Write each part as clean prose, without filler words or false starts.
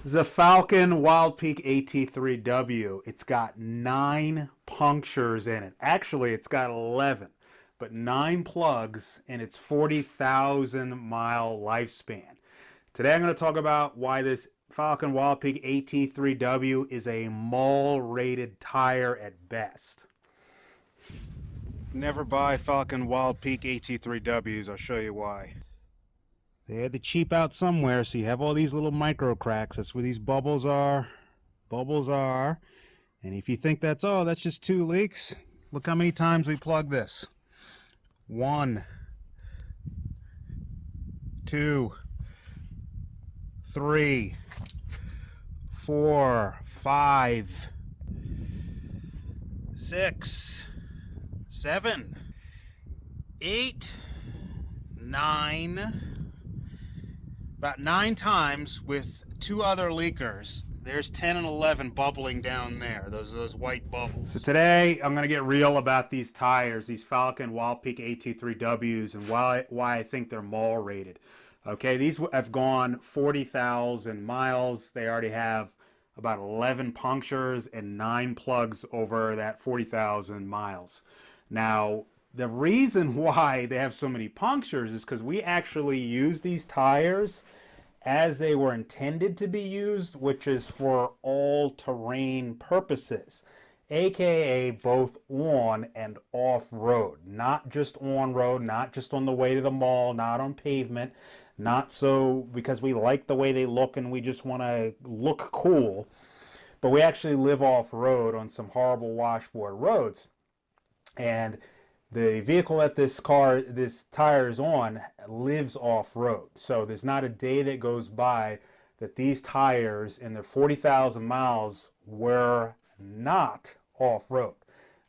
The Falken Wildpeak AT3W. It's got 9 punctures in it. Actually, it's got 11, but 9 plugs in its 40,000 mile lifespan. Today I'm going to talk about why this Falken Wildpeak AT3W is a mall rated tire at best. Never buy Falken Wildpeak AT3Ws. I'll show you why. They had to cheap out somewhere, so you have all these little micro cracks. That's where these bubbles are. Bubbles are. And if you think that's just 2 leaks, look how many times we plug this. 1, 2, 3, 4, 5, 6, 7, 8, 9. About 9 times with 2 other leakers. There's 10 and 11 bubbling down there, those white bubbles. So today I'm going to get real about these tires, these Falken Wildpeak AT3Ws, and why I think they're mall rated. Okay, these have gone 40,000 miles. They already have about 11 punctures and 9 plugs over that 40,000 miles. Now, the reason why they have so many punctures is because we actually use these tires as they were intended to be used, which is for all-terrain purposes, aka both on and off-road. Not just on-road, not just on the way to the mall, not on pavement, not so because we like the way they look and we just want to look cool, but we actually live off-road on some horrible washboard roads. And the vehicle that this tire is on lives off-road. So there's not a day that goes by that these tires in their 40,000 miles were not off-road.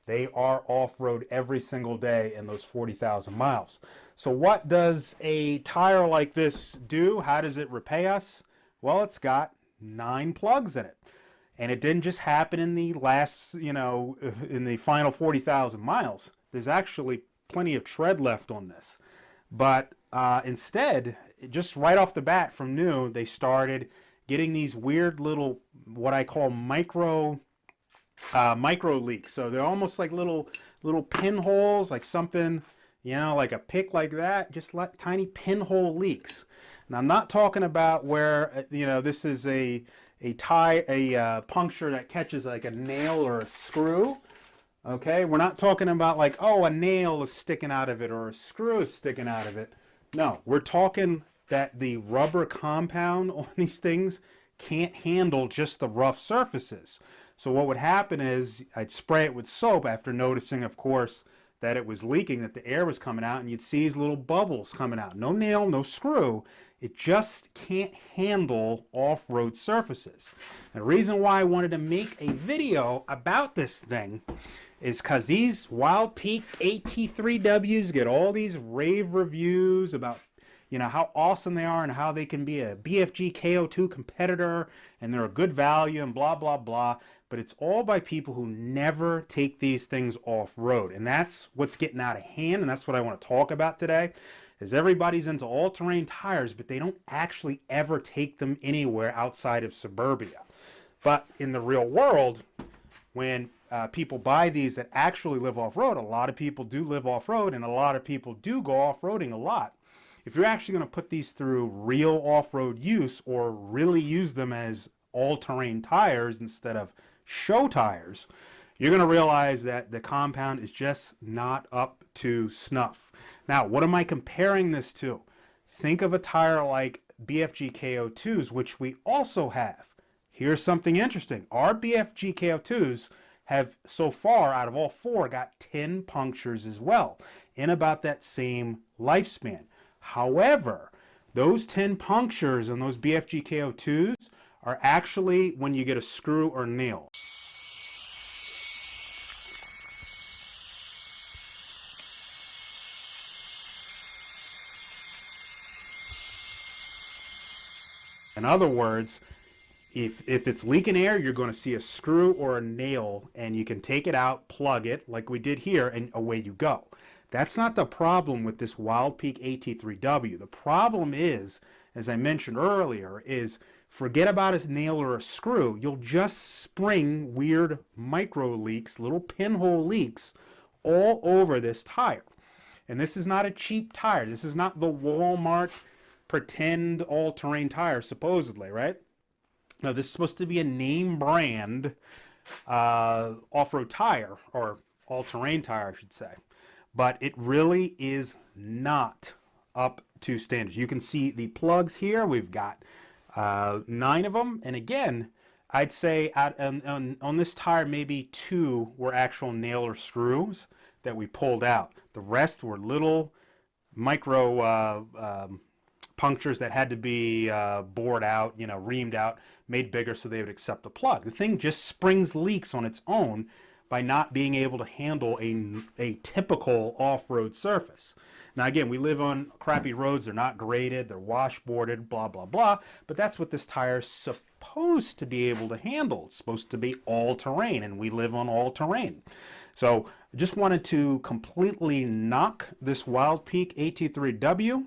They are off-road every single day in those 40,000 miles. So what does a tire like this do? How does it repay us? Well, it's got 9 plugs in it. And it didn't just happen in the last, in the final 40,000 miles. There's actually plenty of tread left on this. But instead, just right off the bat from new, they started getting these weird little, what I call micro leaks. So they're almost like little pinholes, like something, like a pick like that, just like tiny pinhole leaks. Now, I'm not talking about where, this is a puncture that catches like a nail or a screw. Okay, we're not talking about like, oh, a nail is sticking out of it or a screw is sticking out of it. No, we're talking that the rubber compound on these things can't handle just the rough surfaces. So what would happen is I'd spray it with soap after noticing, of course, that it was leaking, that the air was coming out, and you'd see these little bubbles coming out. No nail, no screw. It just can't handle off-road surfaces. The reason why I wanted to make a video about this thing is because these Wildpeak AT3Ws get all these rave reviews about how awesome they are and how they can be a BFG KO2 competitor and they're a good value and blah, blah, blah. But it's all by people who never take these things off-road. And that's what's getting out of hand, and that's what I want to talk about today, is everybody's into all-terrain tires, but they don't actually ever take them anywhere outside of suburbia. But in the real world, when people buy these that actually live off-road, a lot of people do live off-road, and a lot of people do go off-roading a lot. If you're actually going to put these through real off-road use or really use them as all-terrain tires instead of show tires, you're going to realize that the compound is just not up to snuff. Now, what am I comparing this to? Think of a tire like BFG KO2s, which we also have. Here's something interesting. Our BFG KO2s have so far, out of all 4, got 10 punctures as well in about that same lifespan. However, those 10 punctures on those BFG KO2s are actually when you get a screw or nail. In other words, if it's leaking air, you're going to see a screw or a nail, and you can take it out, plug it, like we did here, and away you go. That's not the problem with this Wildpeak AT3W. The problem is as I mentioned earlier, is forget about a nail or a screw. You'll just spring weird micro leaks, little pinhole leaks all over this tire. And this is not a cheap tire. This is not the Walmart pretend all-terrain tire, supposedly, right? No, this is supposed to be a name brand off-road tire, or all-terrain tire, I should say. But it really is not up to standards. You can see the plugs here. We've got 9 of them. And again, I'd say on this tire, maybe 2 were actual nail or screws that we pulled out. The rest were little micro punctures that had to be bored out, reamed out, made bigger so they would accept the plug. The thing just springs leaks on its own by not being able to handle a typical off-road surface. Now again, we live on crappy roads, they're not graded, they're washboarded, blah, blah, blah, but that's what this tire is supposed to be able to handle. It's supposed to be all-terrain, and we live on all-terrain. So I just wanted to completely knock this Wildpeak AT3W.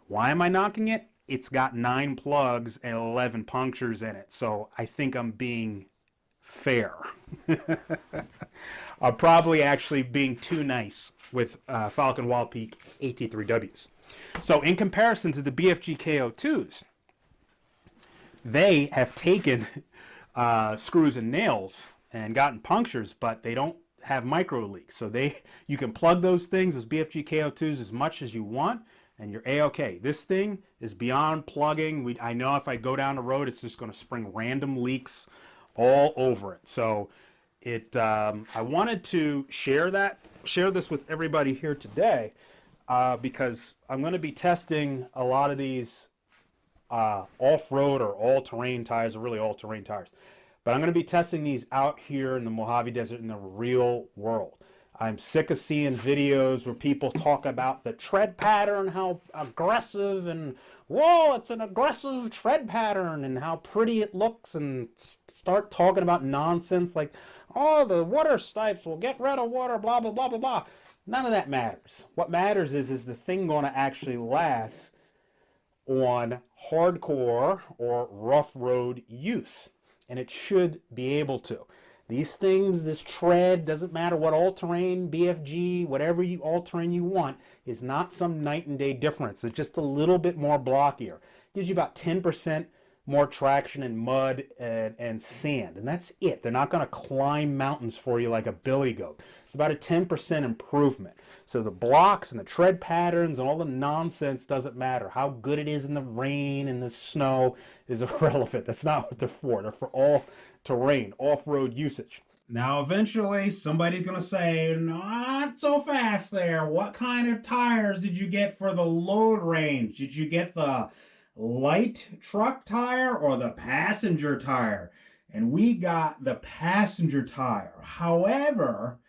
Why am I knocking it? It's got 9 plugs and 11 punctures in it, so I think I'm being fair. I'm probably actually being too nice with Falken Wildpeak AT3Ws. So in comparison to the BFG KO2s, they have taken screws and nails and gotten punctures, but they don't have micro leaks. So you can plug those things, those BFG KO2s, as much as you want, and you're A-okay. This thing is beyond plugging. I know if I go down the road, it's just going to spring random leaks all over it. So I wanted to share this with everybody here today because I'm going to be testing a lot of these off-road or all-terrain tires, or really all-terrain tires. But I'm going to be testing these out here in the Mojave Desert in the real world. I'm sick of seeing videos where people talk about the tread pattern, how aggressive, and whoa, it's an aggressive tread pattern, and how pretty it looks, and start talking about nonsense like, oh, the water snipes will get rid of water, blah, blah, blah, blah, blah. None of that matters. What matters is the thing going to actually last on hardcore or rough road use? And it should be able to. These things, this tread, doesn't matter what all-terrain, BFG, whatever all-terrain you want, is not some night and day difference. It's just a little bit more blockier. Gives you about 10% more traction in mud and sand, and that's it. They're not going to climb mountains for you like a billy goat. It's about a 10% improvement. So the blocks and the tread patterns and all the nonsense doesn't matter. How good it is in the rain and the snow is irrelevant. That's not what they're for. They're for all terrain, off-road usage. Now, eventually, somebody's going to say, not so fast there. What kind of tires did you get for the load range? Did you get the light truck tire or the passenger tire? And we got the passenger tire. However,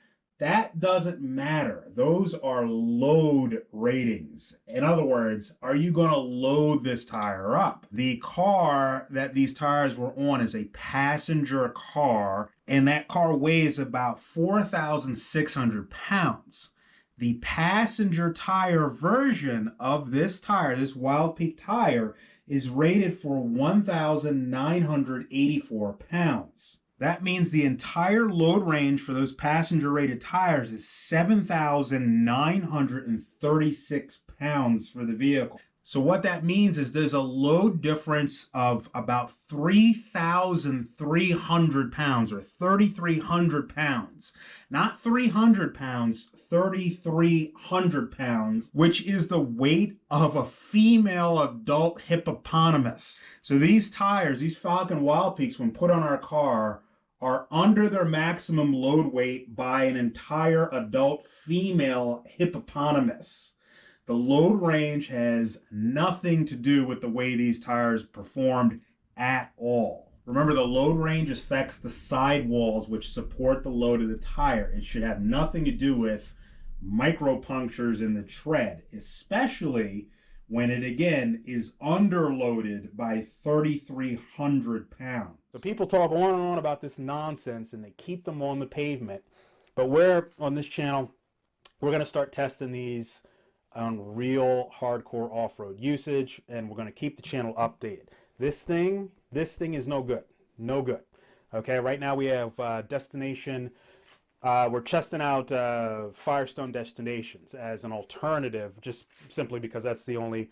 that doesn't matter. Those are load ratings. In other words, are you going to load this tire up? The car that these tires were on is a passenger car, and that car weighs about 4,600 pounds. The passenger tire version of this tire, this Wildpeak tire, is rated for 1,984 pounds. That means the entire load range for those passenger rated tires is 7,936 pounds for the vehicle. So what that means is there's a load difference of about 3,300 pounds or 3,300 pounds. Not 300 pounds, 3,300 pounds, which is the weight of a female adult hippopotamus. So these tires, these Falken Wildpeaks, when put on our car, are under their maximum load weight by an entire adult female hippopotamus. The load range has nothing to do with the way these tires performed at all. Remember, the load range affects the sidewalls which support the load of the tire. It should have nothing to do with micro punctures in the tread, especially when it again is underloaded by 3,300 pounds. So people talk on and on about this nonsense and they keep them on the pavement. But we're on this channel, we're going to start testing these on real hardcore off-road usage, and we're going to keep the channel updated. This thing is no good. No good. Okay, right now we have destination. We're testing out Firestone Destinations as an alternative, just simply because that's the only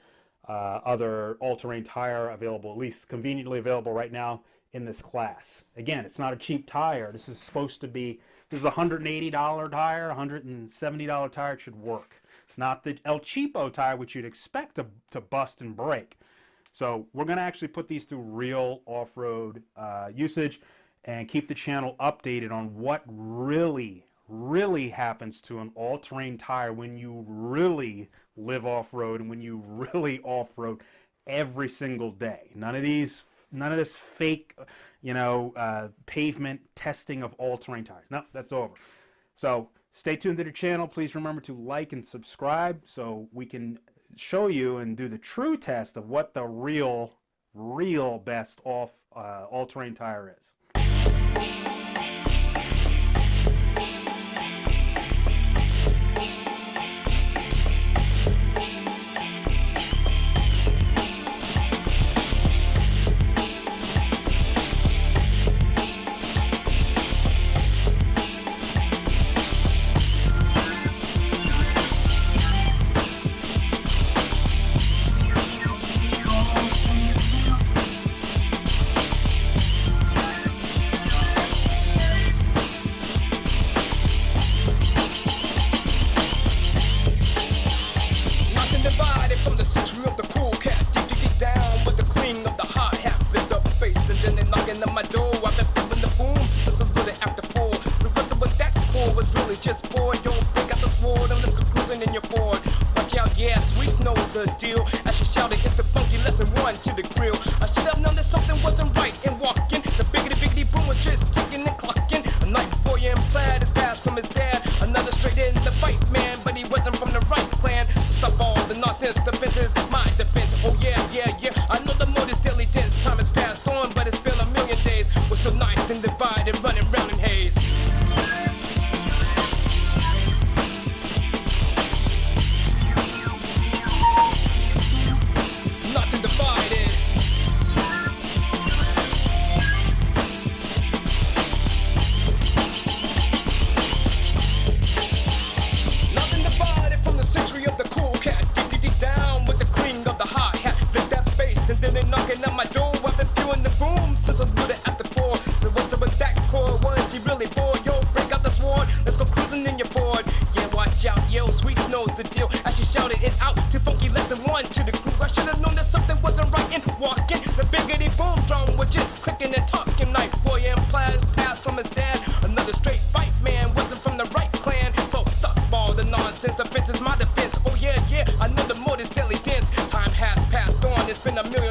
other all-terrain tire available, at least conveniently available right now in this class. Again, it's not a cheap tire. This is supposed to be, this is a $180 tire, $170 tire. It should work. It's not the El Cheapo tire, which you'd expect to bust and break. So we're going to actually put these through real off-road usage and keep the channel updated on what really happens to an all-terrain tire when you really live off-road and when you really off-road every single day. None of this fake, pavement testing of all-terrain tires. No, that's over. So stay tuned to the channel. Please remember to like and subscribe so we can show you and do the true test of what the real best all-terrain tire is. The deal as she shouted, it's the funky lesson one to the grill. I should have known that something wasn't right in walking. The biggity boom was just ticking and clocking. A night boy in plaid is passed from his dad. Another straight in the fight man, but he wasn't from the right clan. To stop all the nonsense, defense is my defense. Oh yeah. I know the mode is daily dense. Time has passed on, but it's been a million days. We're still ninth and divided, running round in haze. Knocking at my door, I've been feeling the boom since I blew it at the 4. So what's up with that core? Was he really bored? Yo, break out the sword, let's go cruising in your Ford. Yeah, watch out, yo, Sweet knows the deal. As she shouted it out to funky lesson one to the group. I should have known that something wasn't right in walking. The biggity boom drum was just clicking and talking. Night boy in plaid passed from his dad. Another straight fight man, wasn't from the right clan. So stop all the nonsense, defense is my defense. Oh yeah, I know the mode is daily dense. Time has passed on, it's been a million